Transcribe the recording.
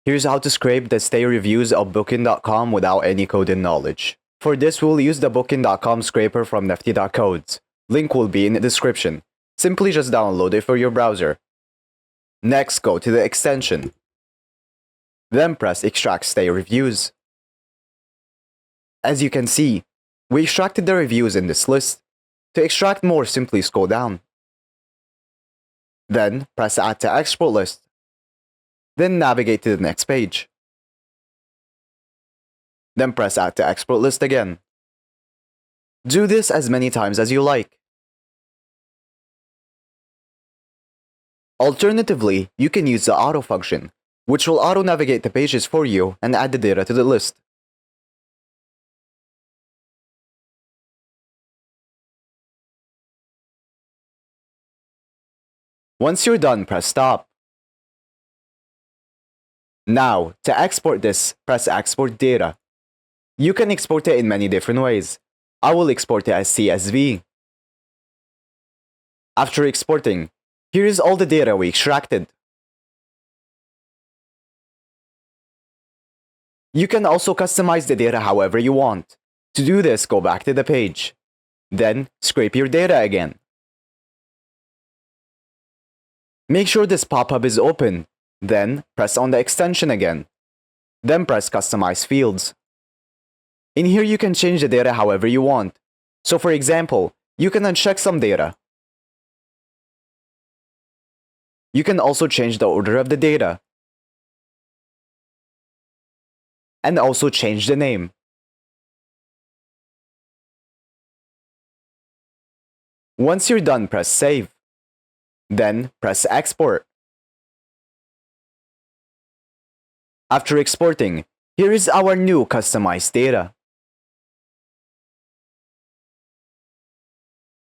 Here's how to scrape the stay reviews of Booking.com without any coding knowledge. For this, we'll use the Booking.com scraper from Nifty.codes. Link will be in the description. Simply just download it for your browser. Next, go to the extension. Then press Extract Stay Reviews. As you can see, we extracted the reviews in this list. To extract more, simply scroll down. Then press Add to Export List. Then navigate to the next page. Then press Add to Export List again. Do this as many times as you like. Alternatively, you can use the auto function, which will auto-navigate the pages for you and add the data to the list. Once you're done, press Stop. Now, to export this, press Export Data. You can export it in many different ways. I will export it as CSV. After exporting, here is all the data we extracted. You can also customize the data however you want. To do this, go back to the page. Then, scrape your data again. Make sure this pop-up is open. Then, press on the extension again. Then press Customize Fields. In here, you can change the data however you want. So for example, you can uncheck some data. You can also change the order of the data. And also change the name. Once you're done, press Save. Then press Export. After exporting, here is our new customized data.